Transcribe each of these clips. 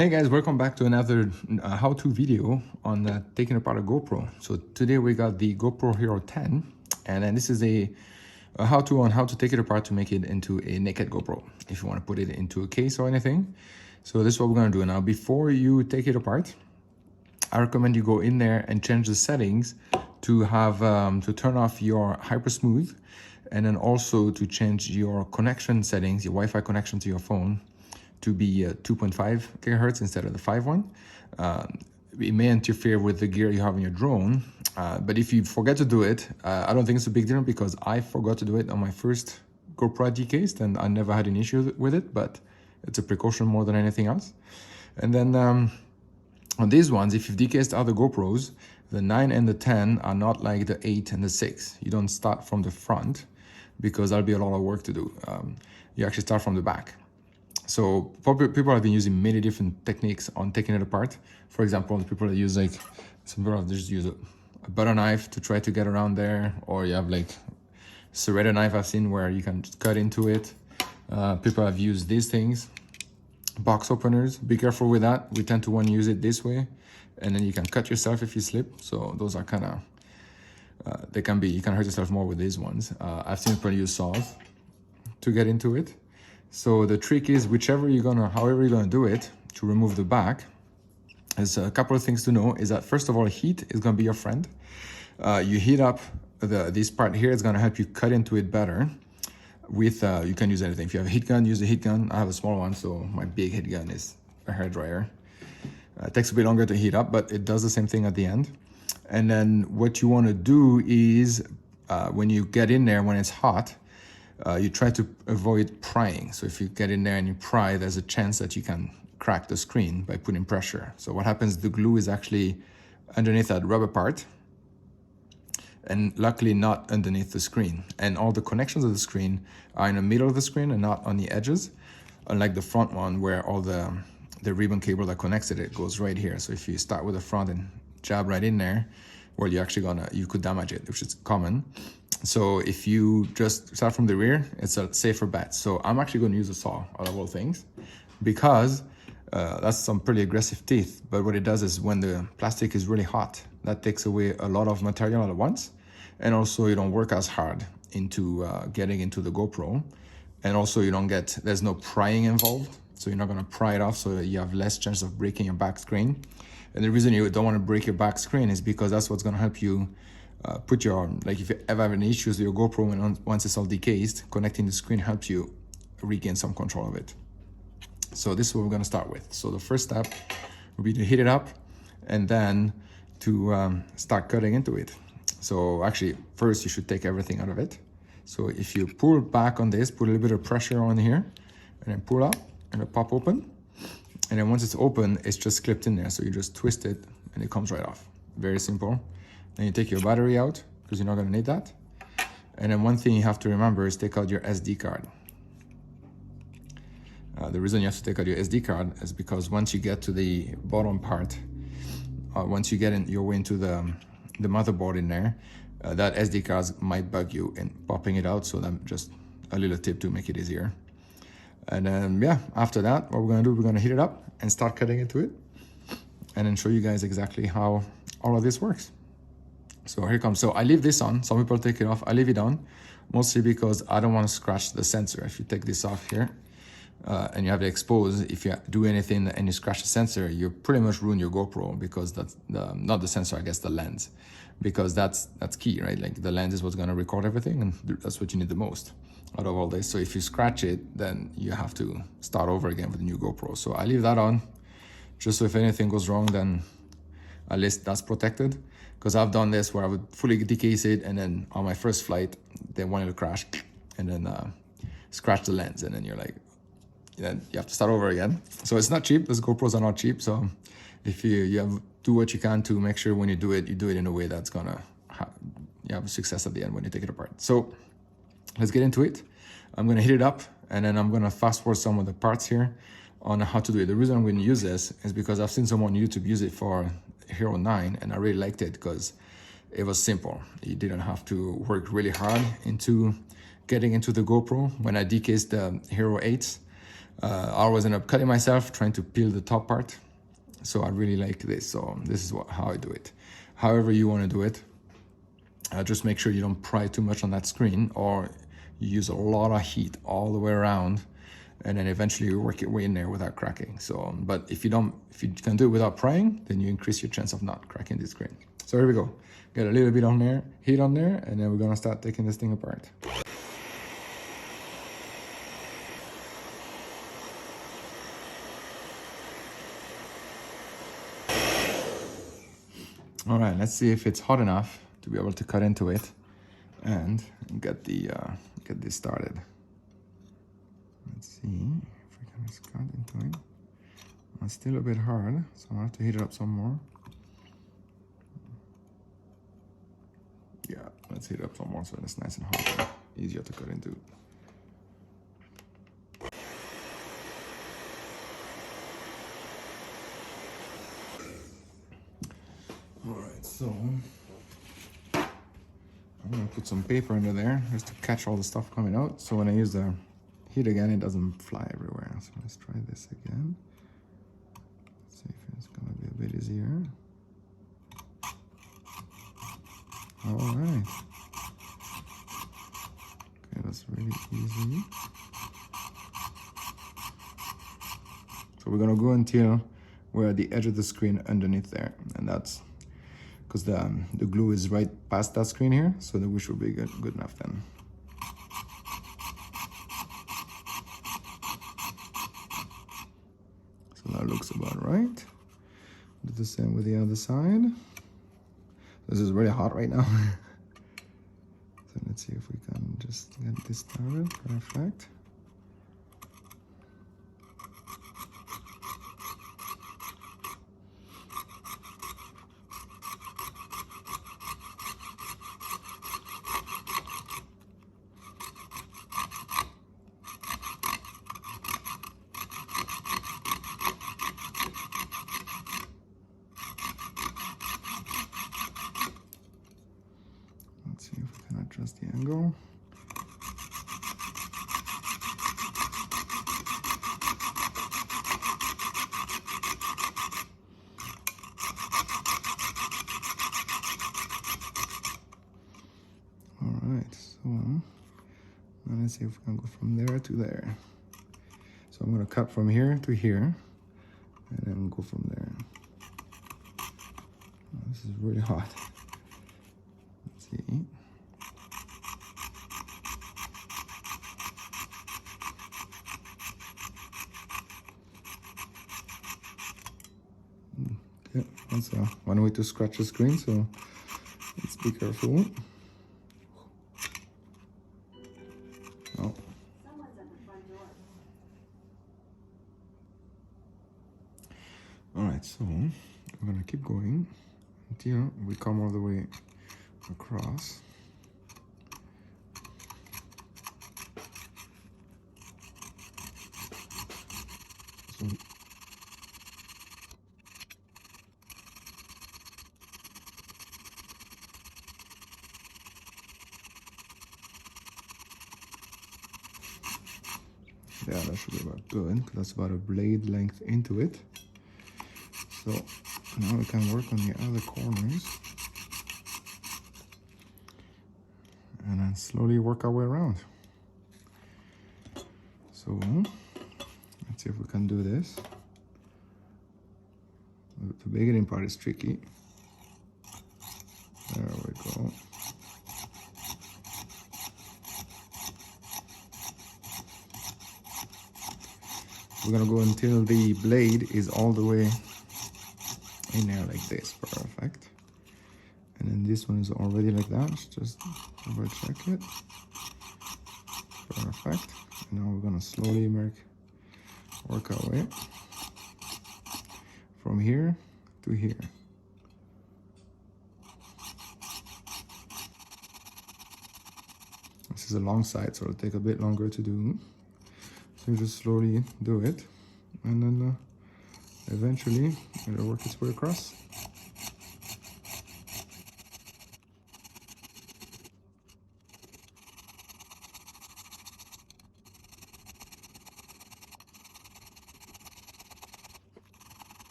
Hey guys, welcome back to another how-to video on taking apart a GoPro. So today we got the GoPro Hero 10, and then this is a how-to on how to take it apart to make it into a naked GoPro if you want to put it into a case or anything. So this is what we're going to do now. Before you take it apart, I recommend you go in there and change the settings to have to turn off your hyper smooth, and then also to change your connection settings, your Wi-Fi connection to your phone, to be 2.5 gigahertz instead of the 5 one. It may interfere with the gear you have in your drone, but if you forget to do it, I don't think it's a big deal because I forgot to do it on my first GoPro Decase and I never had an issue with it, but it's a precaution more than anything else. And then on these ones, if you've decased other GoPros, the 9 and the 10 are not like the 8 and the 6. You don't start from the front because that'll be a lot of work to do. You actually start from the back. So people have been using many different techniques on taking it apart. For example, the people that use some people have just use a butter knife to try to get around there, or you have like serrated knife I've seen where you can just cut into it. People have used these things, box openers. Be careful with that. We tend to want to use it this way, and then you can cut yourself if you slip. So those are kind of you can hurt yourself more with these ones. I've seen people use saws to get into it. So the trick is however you're gonna do it to remove the back. There's a couple of things to know. Is that first of all, heat is gonna be your friend. You heat up this part here. It's gonna help you cut into it better. With you can use anything. If you have a heat gun, use a heat gun. I have a small one, so my big heat gun is a hairdryer. It takes a bit longer to heat up, but it does the same thing at the end. And then what you want to do is when you get in there, when it's hot, you try to avoid prying. So if you get in there and you pry, there's a chance that you can crack the screen by putting pressure. So what happens, the glue is actually underneath that rubber part, and luckily not underneath the screen. And all the connections of the screen are in the middle of the screen and not on the edges, unlike the front one where all the ribbon cable that connects it goes right here. So if you start with the front and jab right in there, well, you could damage it, which is common. So if you just start from the rear, it's a safer bet. So I'm actually going to use a saw out of all things, because that's some pretty aggressive teeth. But what it does is when the plastic is really hot, that takes away a lot of material at once. And also you don't work as hard into getting into the GoPro. And also there's no prying involved. So you're not going to pry it off, so you have less chance of breaking your back screen. And the reason you don't want to break your back screen is because that's what's going to help you if you ever have any issues with your GoPro and once it's all decased, connecting the screen helps you regain some control of it. So this is what we're going to start with. So the first step will be to heat it up and then to start cutting into it. So actually, first you should take everything out of it. So if you pull back on this, put a little bit of pressure on here, and then pull up and it'll pop open. And then once it's open, it's just clipped in there. So you just twist it and it comes right off. Very simple. Then you take your battery out because you're not going to need that. And then one thing you have to remember is take out your SD card. The reason you have to take out your SD card is because once you get to the bottom part, once you get your way into the motherboard in there, that SD card might bug you in popping it out. So that's just a little tip to make it easier. And then, yeah, after that, what we're going to do, we're going to heat it up and start cutting into it, and then show you guys exactly how all of this works. So here comes. So I leave this on. Some people take it off. I leave it on, mostly because I don't want to scratch the sensor. If you take this off here and you have it exposed, if you do anything and you scratch the sensor, you pretty much ruin your GoPro, because that's not the sensor, I guess the lens, because that's key, right? Like the lens is what's going to record everything, and that's what you need the most out of all this. So if you scratch it, then you have to start over again with a new GoPro. So I leave that on, just so if anything goes wrong, then at least that's protected. Because I've done this where I would fully decase it, and then on my first flight, they wanted to crash, and then scratch the lens, and then then you have to start over again. So it's not cheap. Those GoPros are not cheap. So if you do what you can to make sure when you do it in a way that's gonna have success at the end when you take it apart. So let's get into it. I'm gonna heat it up, and then I'm gonna fast forward some of the parts here on how to do it. The reason I'm going to use this is because I've seen someone on YouTube use it for Hero 9, and I really liked it because it was simple. You didn't have to work really hard into getting into the GoPro. When I decased the Hero 8s, I always end up cutting myself trying to peel the top part. So I really like this. So this is how I do it. However you want to do it, just make sure you don't pry too much on that screen, or you use a lot of heat all the way around, and then eventually you work your way in there without cracking. So, but if you can do it without prying, then you increase your chance of not cracking the screen. So here we go. Got a little bit on there, heat on there, and then we're gonna start taking this thing apart. All right, let's see if it's hot enough to be able to cut into it and get this started. Let's see if we can just cut into it. It's still a bit hard, so I'll have to heat it up some more. Yeah, let's heat it up some more so it's nice and hot and easier to cut into. Alright, so I'm gonna put some paper under there just to catch all the stuff coming out, so when I use the heat again, it doesn't fly everywhere. So let's try this again. Let's see if it's gonna be a bit easier. Alright. Okay, that's really easy. So we're gonna go until we're at the edge of the screen underneath there, and that's because the glue is right past that screen here, so the wish will be good enough then. So that looks about right. Do the same with the other side. This is really hot right now. So let's see if we can just get this started. Perfect. Let's see if we can adjust the angle. Alright, so now let's see if we can go from there to there. So I'm going to cut from here to here and then go from there. Oh, this is really hot. Let's see. Okay, that's one way to scratch the screen, so let's be careful. Oh. Alright, so we're gonna keep going until we come all the way across. So yeah, that should be about good. That's about a blade length into it. So now we can work on the other corners and then slowly work our way around. So let's see if we can do this. The beginning part is tricky. There we go. We're gonna go until the blade is all the way in there like this. Perfect. And then this one is already like that. Just double check it. Perfect. And now we're gonna slowly work our way from here to here. This is a long side, so it'll take a bit longer to do. So you just slowly do it, and then eventually it'll work its way across.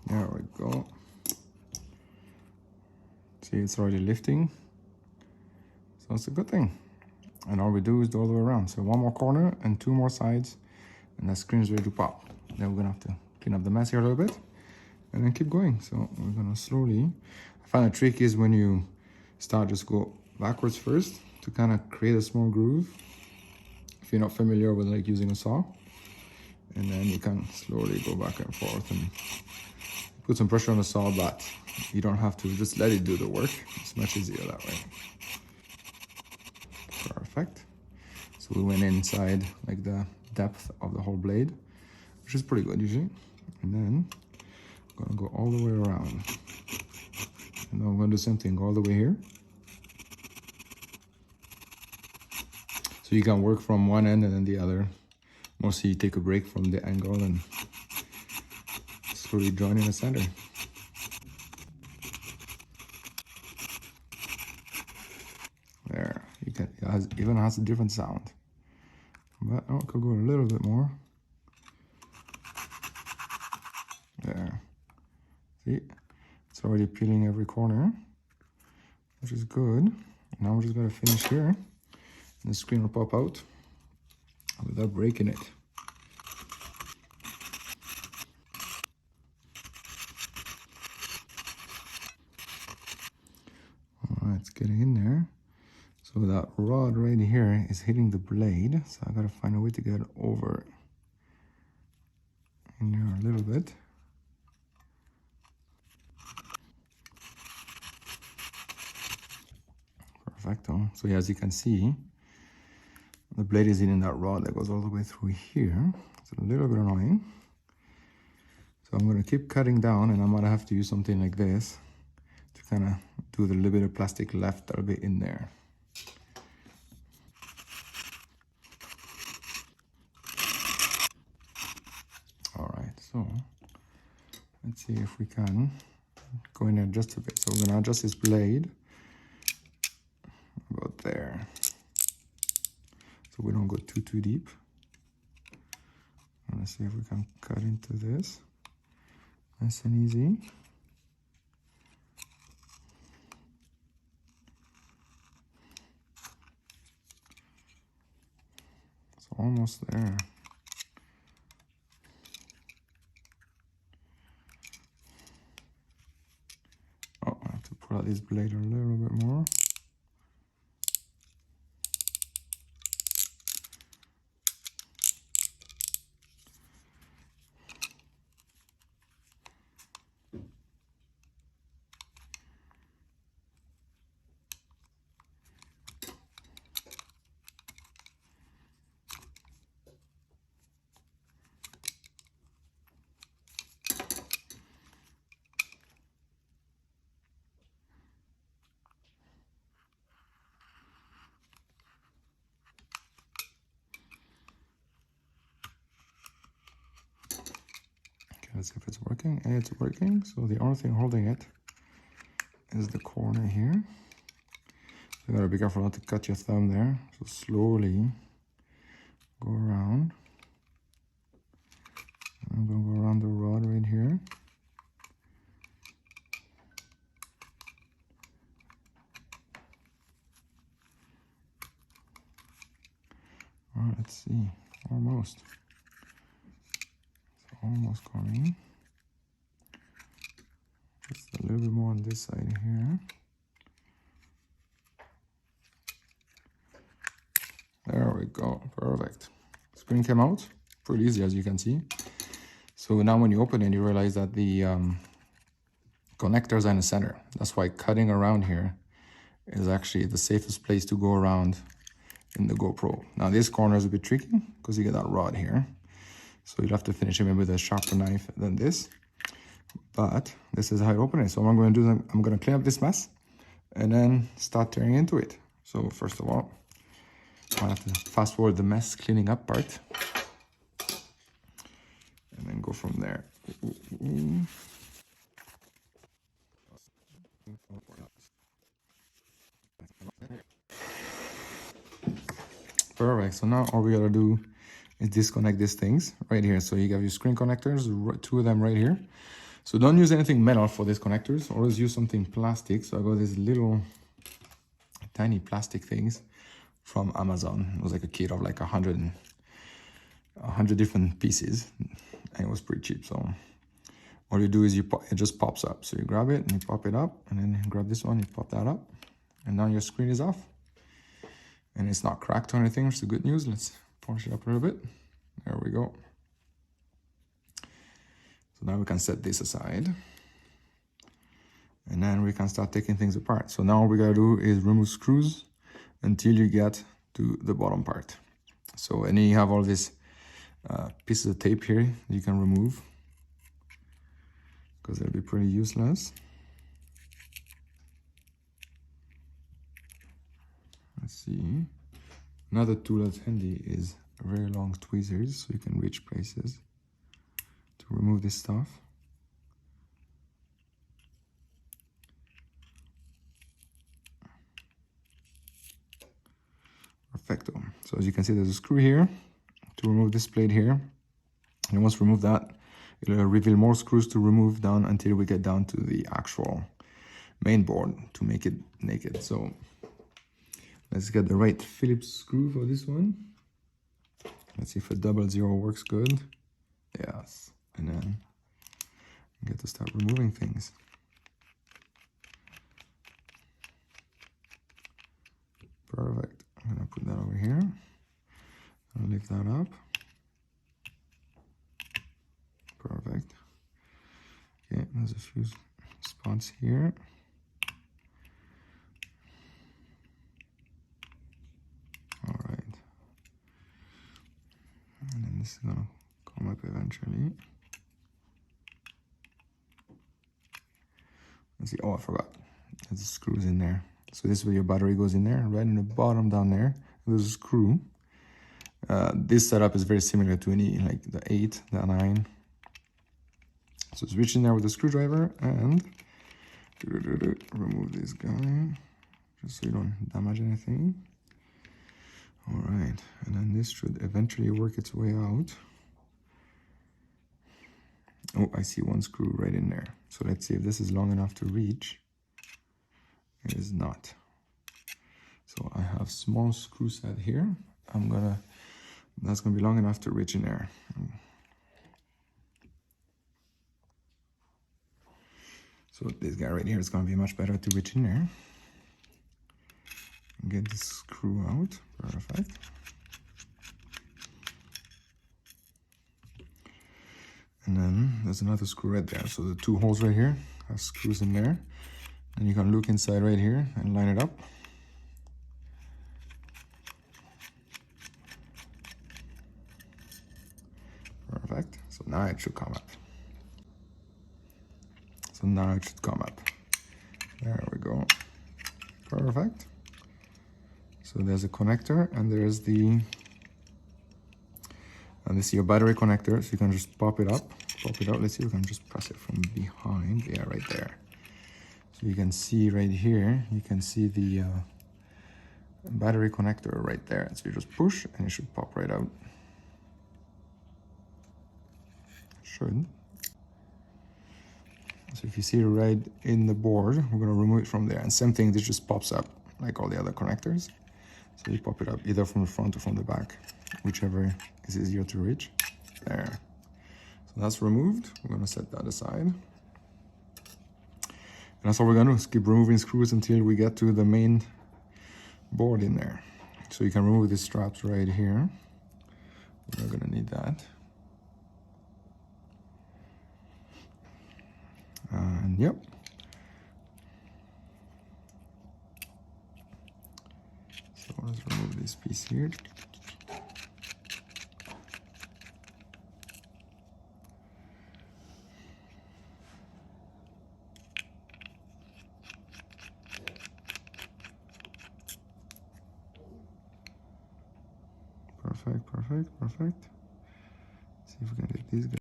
There we go. See, it's already lifting. So it's a good thing. And all we do is do all the way around. So one more corner and 2 more sides, and that screen is ready to pop. Then we're gonna have to clean up the mess here a little bit and then keep going. So we're gonna slowly, I find a trick is when you start, just go backwards first to kind of create a small groove. If you're not familiar with like using a saw, and then you can slowly go back and forth and put some pressure on the saw, but you don't have to, just let it do the work. It's much easier that way. Perfect. So we went inside like the depth of the whole blade, which is pretty good usually. And then I'm gonna go all the way around. And then I'm gonna do the same thing, go all the way here. So you can work from one end and then the other. Mostly you take a break from the angle and slowly join in the center. There, you can, even has a different sound. But I could go a little bit more. There. See, it's already peeling every corner, which is good. Now we're just gonna finish here, and the screen will pop out without breaking it. All right, it's getting in there. So that rod right here is hitting the blade, so I gotta find a way to get it over in there a little bit. Perfecto. So yeah, as you can see, the blade is hitting that rod that goes all the way through here. It's a little bit annoying. So I'm gonna keep cutting down, and I'm gonna have to use something like this to kind of do the little bit of plastic left that'll be in there. All right, so let's see if we can go in there just a bit. So we're gonna adjust this blade about there, so we don't go too deep. Let's see if we can cut into this nice and easy. It's almost there. Oh, I have to pull out this blade a little bit more. Let's see if it's working. And it's working. So the only thing holding it is the corner here. So you gotta be careful not to cut your thumb there. So slowly go around. I'm gonna go around the rod right here. All right, let's see. Almost. Almost coming. Just a little bit more on this side here. There we go. Perfect. Screen came out pretty easy, as you can see. So now when you open it, you realize that the connectors are in the center. That's why cutting around here is actually the safest place to go around in the GoPro. Now this corner is a bit tricky because you get that rod here. So you'll have to finish it with a sharper knife than this. But this is how you open it. So what I'm going to do is I'm going to clean up this mess and then start tearing into it. So first of all, I have to fast forward the mess cleaning up part. And then go from there. Perfect. So now all we gotta do is disconnect these things right here. So you have your screen connectors, 2 of them right here. So don't use anything metal for these connectors, always use something plastic. So I got these little tiny plastic things from Amazon. It was like a kit of like 100 different pieces, and it was pretty cheap. So all you do is it just pops up. So you grab it and you pop it up, and then you grab this one, you pop that up, and now your screen is off. And it's not cracked or anything, which is the good news. Let's polish it up a little bit. There we go. So now we can set this aside. And then we can start taking things apart. So now all we gotta do is remove screws until you get to the bottom part. So, and then you have all these pieces of tape here you can remove, because they'll be pretty useless. Let's see. Another tool that's handy is very long tweezers, so you can reach places to remove this stuff. Perfecto. So as you can see, there's a screw here to remove this plate here. And once remove that, it'll reveal more screws to remove down until we get down to the actual main board to make it naked. So let's get the right Phillips screw for this one. Let's see if a 00 works good. Yes. And then get to start removing things. Perfect. I'm gonna put that over here. I'll lift that up. Perfect. Okay, there's a few spots here. All right. And then this is gonna come up eventually. Let's see. Oh, I forgot. There's screws in there. So this is where your battery goes in there, right in the bottom down there. There's a screw. This setup is very similar to any, like the 8, the 9. So just reach in there with the screwdriver and remove this guy, just so you don't damage anything. All right, and then this should eventually work its way out. Oh, I see one screw right in there. So let's see if this is long enough to reach. It is not. So I have small screw set here. That's gonna be long enough to reach in there. So this guy right here is gonna be much better to reach in there. Get this screw out, perfect. And then there's another screw right there. So the 2 holes right here have screws in there. And you can look inside right here and line it up. Perfect. So now it should come up. There we go. Perfect. So there's a connector, and there's the, and this is your battery connector. So you can just pop it up, pop it out. Let's see if we can just press it from behind. Yeah, right there. So you can see right here, you can see the battery connector right there. So you just push and it should pop right out. It should. So if you see it right in the board, we're gonna remove it from there. And same thing, this just pops up like all the other connectors. So you pop it up either from the front or from the back, whichever is easier to reach. There. So that's removed. We're gonna set that aside. And that's all we're gonna do, is keep removing screws until we get to the main board in there. So you can remove these straps right here. We're gonna need that. And yep. So let's remove this piece here. Perfect. See if we can get these guys.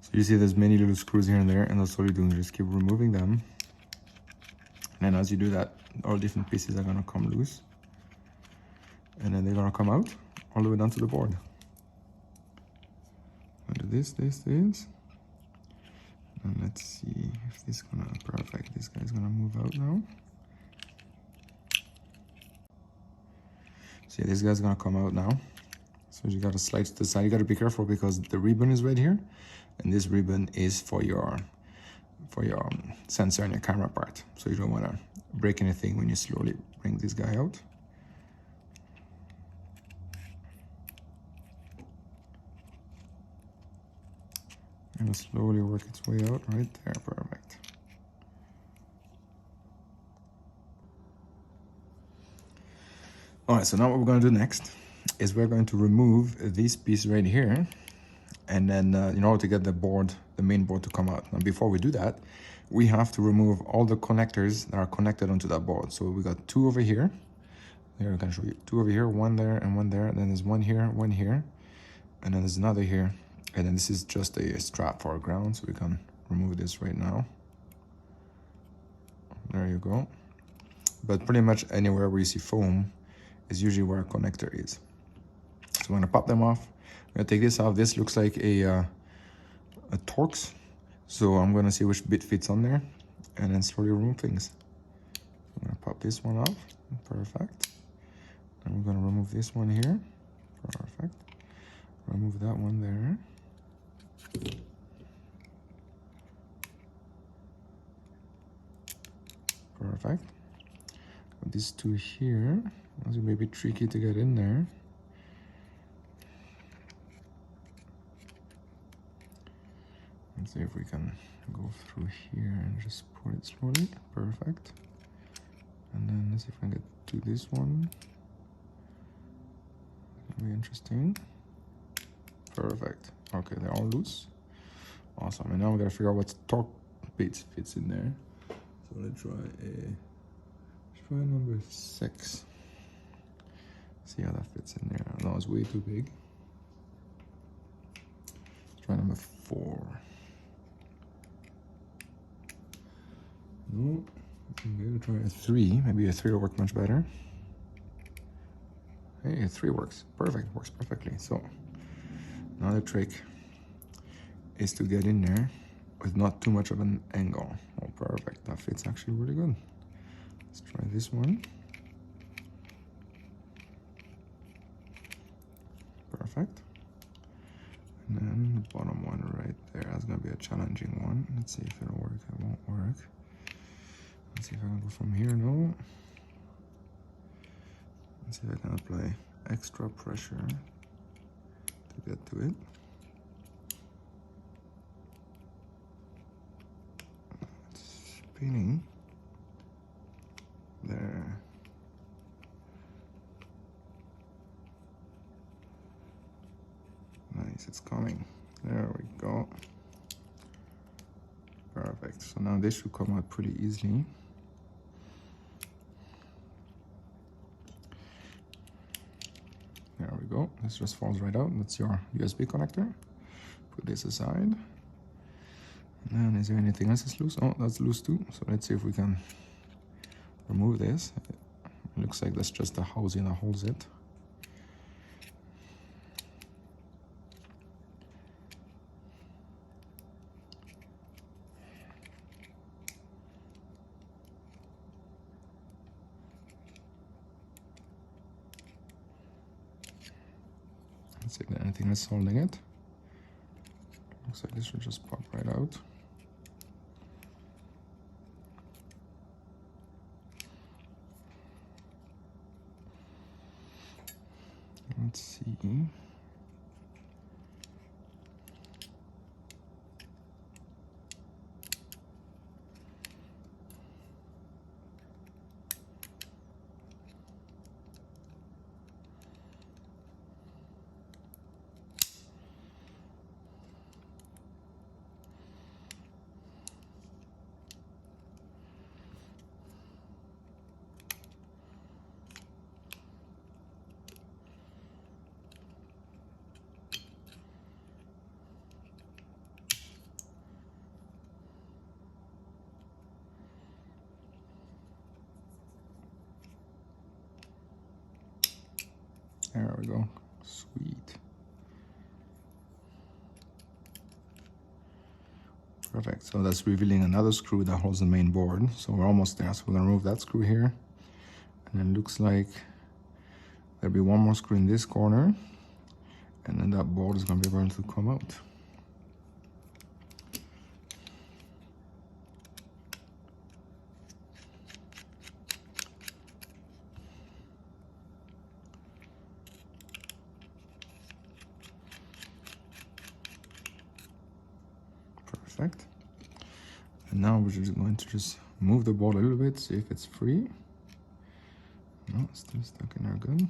So you see there's many little screws here and there, and that's all you do, is just keep removing them. And then as you do that, all different pieces are gonna come loose. And then they're gonna come out, all the way down to the board. I'll do this. And let's see if this is gonna, perfect. This guy's gonna move out now. See, this guy's gonna come out now. So you gotta slide to the side. You gotta be careful because the ribbon is right here, and this ribbon is for your sensor and your camera part. So you don't wanna break anything when you slowly bring this guy out. And it'll slowly work its way out right there, perfect. All right, so now what we're gonna do next is we're going to remove this piece right here, and then in order to get the board, the main board to come out. Now before we do that, we have to remove all the connectors that are connected onto that board. So we got two over here. Here I can show you, two over here, one there and one there, and then there's one here, and then there's another here. And then this is just a strap for our ground, so we can remove this right now. There you go. But pretty much anywhere where you see foam is usually where a connector is. So I'm gonna pop them off. I'm gonna take this off. This looks like a Torx. So I'm gonna see which bit fits on there and then slowly remove things. I'm gonna pop this one off, perfect. And we're gonna remove this one here, perfect. Remove that one there. Perfect. These two here, those may be tricky to get in there. Let's see if we can go through here and just pull it slowly. Perfect. And then let's see if I can get to this one. That'll be interesting. Perfect. Okay, they're all loose. Awesome. And now we gotta figure out what torque bit fits in there. So let's try number 6. See how that fits in there. No, it's way too big. Let's try number 4. No, maybe try a 3. Maybe a 3 will work much better. Hey, a 3 works. Perfect. Works perfectly. So another trick is to get in there with not too much of an angle. Oh, perfect. That fits actually really good. Let's try this one. Perfect. And then the bottom one right there. That's gonna be a challenging one. Let's see if it'll work. It won't work. Let's see if I can go from here. No. Let's see if I can apply extra pressure to get to it. It's spinning. There. Nice, it's coming. There we go. Perfect. So now this should come out pretty easily. There we go. This just falls right out. That's your USB connector. Put this aside. And then is there anything else that's loose? Oh, that's loose too. So let's see if we can remove this. It looks like that's just the housing that holds it. Let's see if there's anything that's holding it. Looks like this should just pop right out. Let's see. There we go. Sweet. Perfect. So that's revealing another screw that holds the main board. So we're almost there. So we're gonna remove that screw here. And it looks like there'll be one more screw in this corner. And then that board is gonna be able to come out. Perfect. And now we're just going to just move the board a little bit, see if it's free. No, it's still stuck in our gun.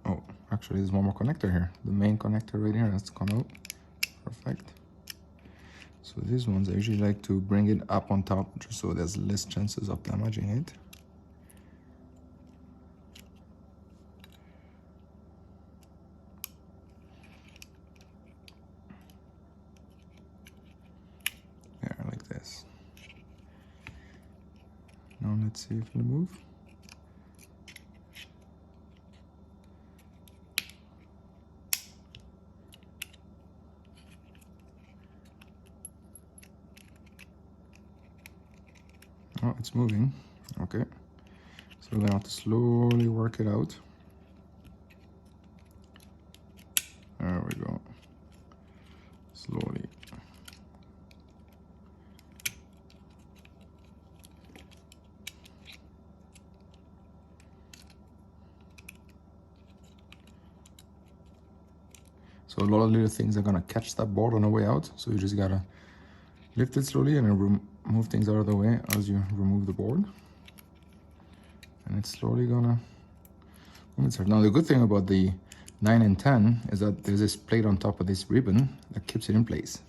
Oh, actually there's one more connector here. The main connector right here has to come out. Perfect. So these ones, I usually like to bring it up on top just so there's less chances of damaging it. Yeah, like this. Now let's see if it'll move. Oh, it's moving. Okay. So we're gonna have to slowly work it out. There we go. Slowly. So a lot of little things are gonna catch that board on the way out. So you just gotta lift it slowly and then move things out of the way as you remove the board. And it's slowly gonna move itself. Now the good thing about the 9 and 10 is that there's this plate on top of this ribbon that keeps it in place.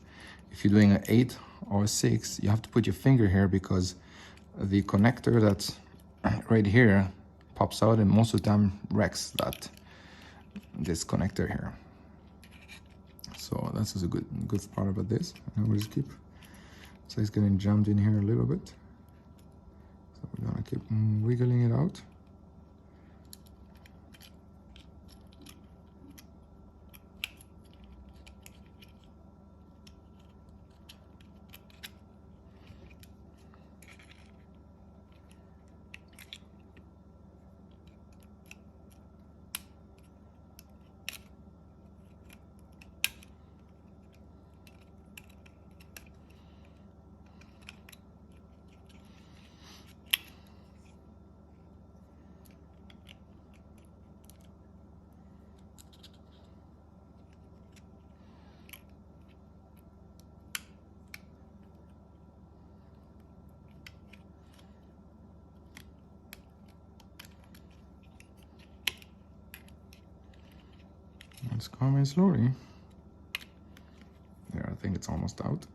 If you're doing an 8 or a 6, you have to put your finger here because the connector that's right here pops out and most of the time wrecks this connector here. So that's a good part about this. And we'll just keep, so it's getting jammed in here a little bit. So we're gonna keep wiggling it out. It's coming slowly. There, I think it's almost out.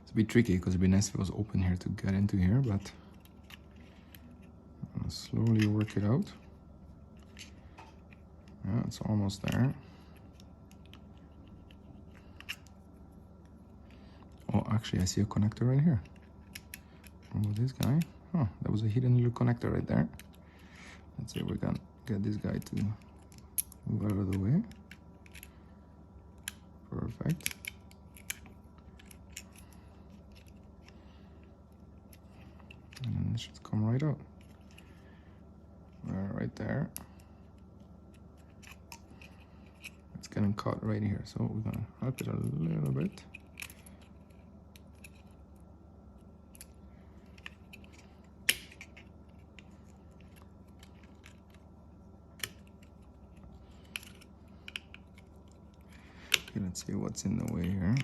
It's a bit tricky because it'd be nice if it was open here to get into here, but I'm gonna slowly work it out. Yeah, it's almost there. Oh, actually, I see a connector right here. Remove this guy. Oh, that was a hidden little connector right there. Let's see if we can get this guy to move out of the way. Perfect. And then it should come right out. Right there. It's getting caught right here, so we're gonna help it a little bit. Okay, let's see what's in the way here.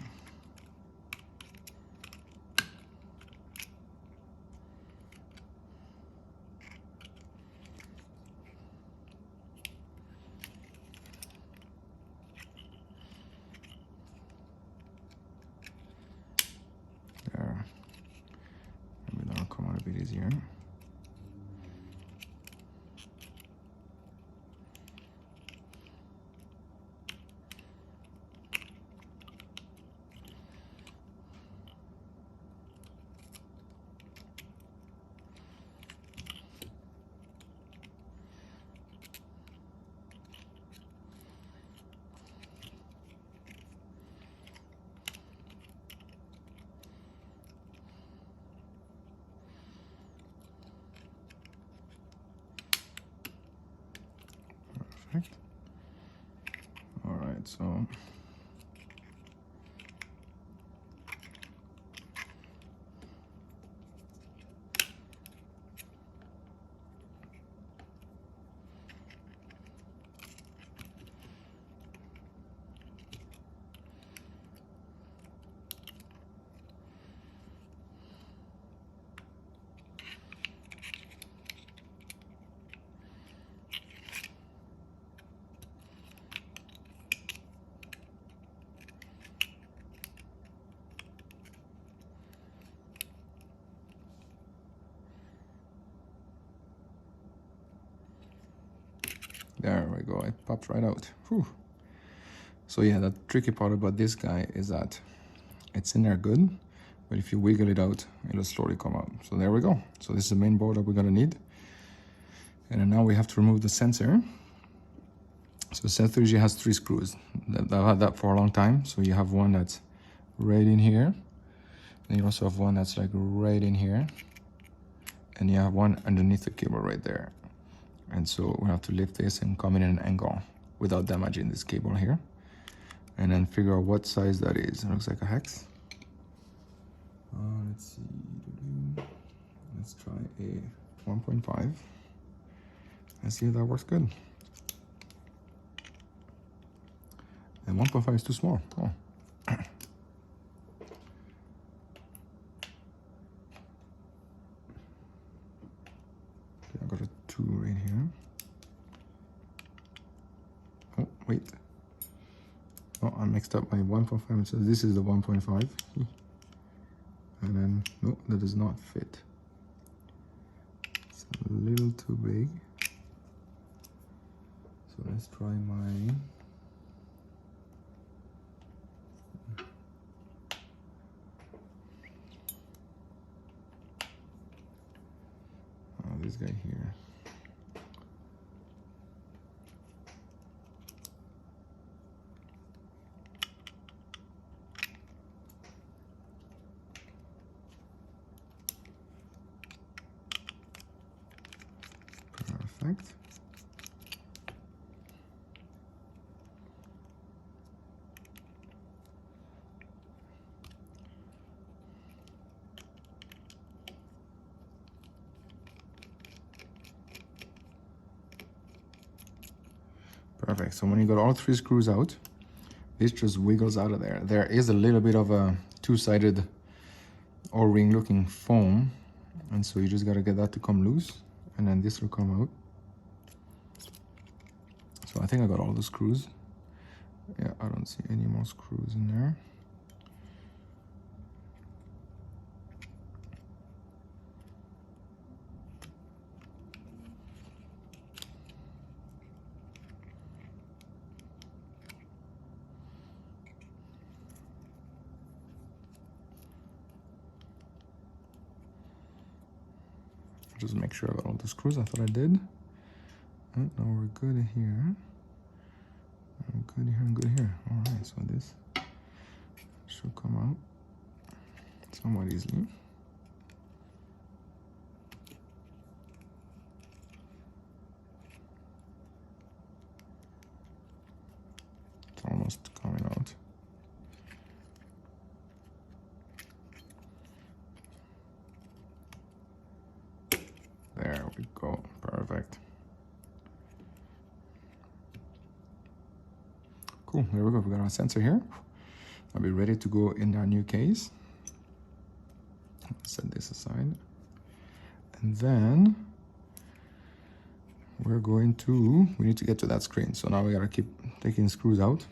So there we go, it popped right out. Whew. So yeah, the tricky part about this guy is that it's in there good, but if you wiggle it out, it'll slowly come out. So there we go. So this is the main board that we're gonna need. And then now we have to remove the sensor. So the sensor usually has 3 screws. I've had that for a long time. So you have one that's right in here. Then you also have one that's like right in here. And you have one underneath the cable right there. And so we have to lift this and come in an angle without damaging this cable here. And then figure out what size that is. It looks like a hex. Let's see. Let's try a 1.5. And see if that works good. And 1.5 is too small. Oh. Okay, I got a 2 right here. Oh, wait. Oh, I mixed up my 1.5. So this is the 1.5. And then, no, that does not fit. It's a little too big. So let's try my... this guy here. Perfect. Perfect. So when you got all 3 screws out, this just wiggles out of there. There is a little bit of a 2-sided O-ring looking foam, and so you just gotta get that to come loose, and then this will come out. So I think I got all the screws. Yeah, I don't see any more screws in there. Just make sure I got all the screws. I thought I did. And now we're good here. I'm good here, I'm good here. All right, so this should come out somewhat easily. It's almost coming out. There we go, perfect. Cool, there we go, we got our sensor here. I'll be ready to go in our new case. Set this aside. And then we need to get to that screen. So now we gotta keep taking screws out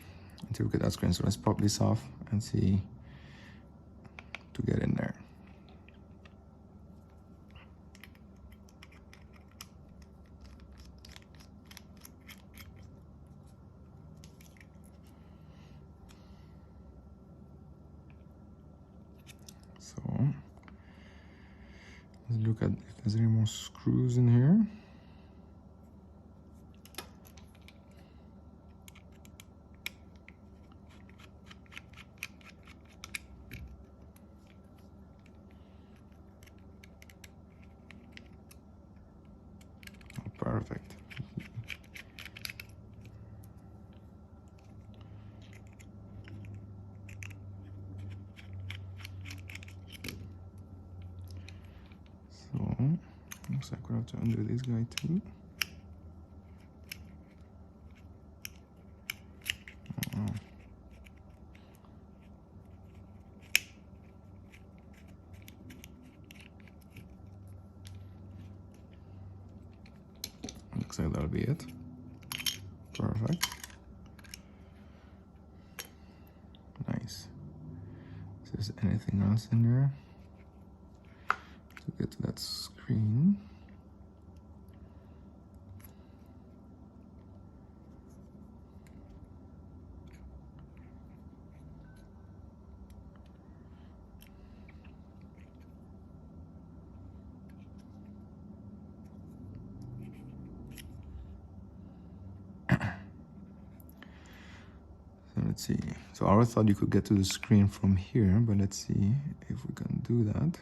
until we get that screen. So let's pop this off and see to get in there. So let's look at if there's any more screws in here. Oh, perfect. have to undo this guy too. Looks like that'll be it. Perfect. Nice. Is there anything else in there to get to that screen? So let's see. So I always thought you could get to the screen from here, but let's see if we can do that.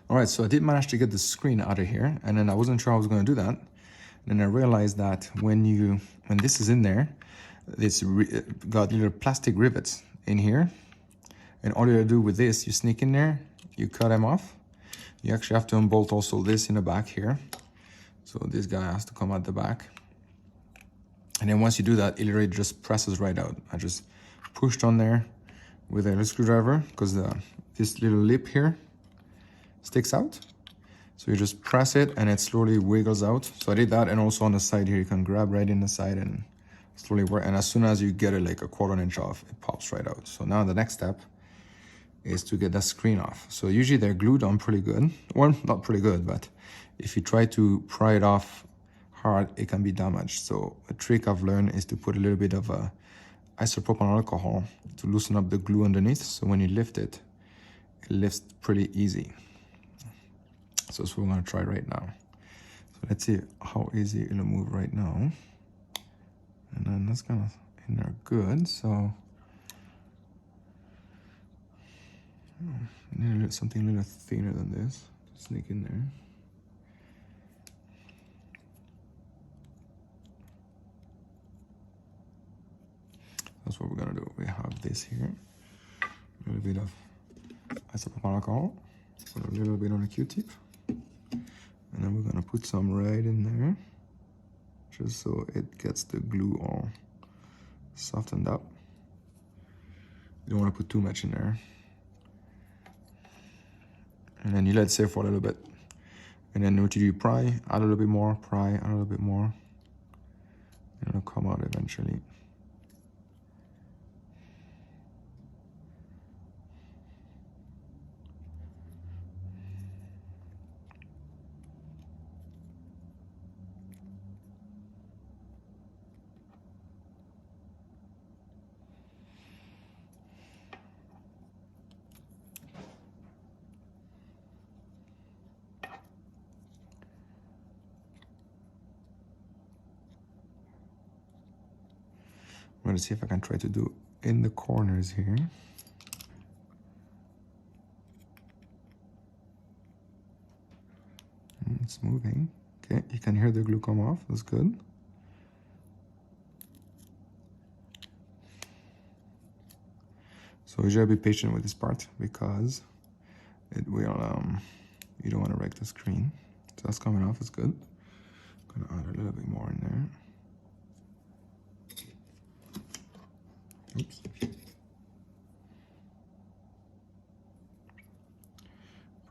All right, so I did manage to get the screen out of here, and then I wasn't sure I was going to do that. Then I realized that when this is in there, it's got little plastic rivets in here, and all you do with this, you sneak in there, you cut them off. You actually have to unbolt also this in the back here, so this guy has to come out the back. And then once you do that, it literally just presses right out. I just pushed on there with a screwdriver because this little lip here sticks out. So you just press it and it slowly wiggles out. So I did that, and also on the side here, you can grab right in the side and slowly work. And as soon as you get it like a 1/4 inch off, it pops right out. So now the next step is to get that screen off. So usually they're glued on pretty good. Well, not pretty good, but if you try to pry it off hard, it can be damaged. So a trick I've learned is to put a little bit of isopropyl alcohol to loosen up the glue underneath. So when you lift it, it lifts pretty easy. So that's what we're gonna try right now. So let's see how easy it'll move right now. And then that's kind of in there good. So I need something a little thinner than this to sneak in there. That's what we're gonna do. We have this here, a little bit of isopropyl alcohol, put a little bit on a Q-tip, and then we're gonna put some right in there, just so it gets the glue all softened up. You don't want to put too much in there. And then you let it sit for a little bit. And then what you do, you pry, add a little bit more, pry, add a little bit more. And it'll come out eventually. I'm gonna see if I can try to do in the corners here. It's moving. Okay, you can hear the glue come off. That's good. So you should be patient with this part because it will you don't want to wreck the screen. So that's coming off. It's good. Gonna add a little bit more in there. Oops.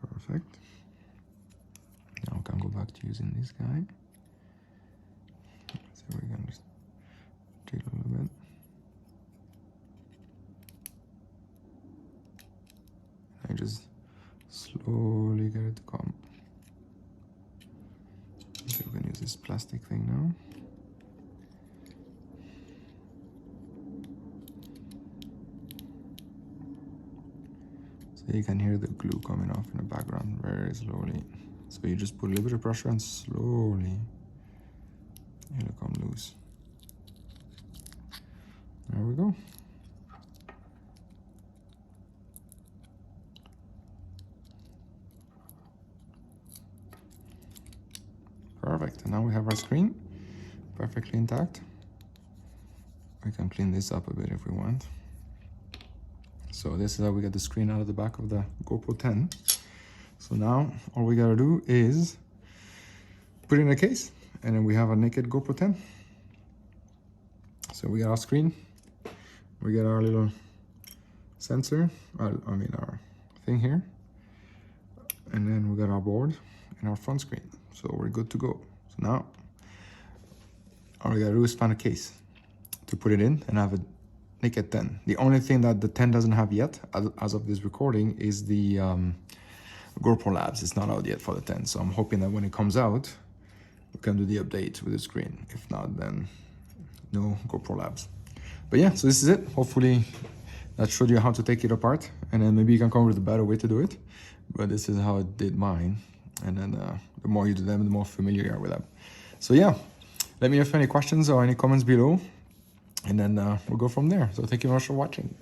Perfect. using this guy. So we're gonna just take a little bit. I just slowly get it to come. Okay, we're gonna use this plastic thing now. So you can hear the glue coming off in the background very slowly. So you just put a little bit of pressure and slowly it'll come loose. There we go. Perfect, and now we have our screen perfectly intact. We can clean this up a bit if we want. So this is how we get the screen out of the back of the GoPro 10. So now all we gotta do is put it in a case, and then we have a naked GoPro 10. So we got our screen, we get our little sensor, our thing here, and then we got our board and our front screen. So we're good to go. So now all we gotta do is find a case to put it in and have a naked 10. The only thing that the 10 doesn't have yet, as of this recording, is the GoPro Labs. It's not out yet for the 10, so I'm hoping that when it comes out, we can do the update with the screen. If not, then no GoPro Labs. But yeah, so this is it. Hopefully that showed you how to take it apart, and then maybe you can come up with a better way to do it. But this is how I did mine. And then the more you do them, the more familiar you are with them. So yeah, let me know if you have any questions or any comments below, and then we'll go from there. So thank you very much for watching.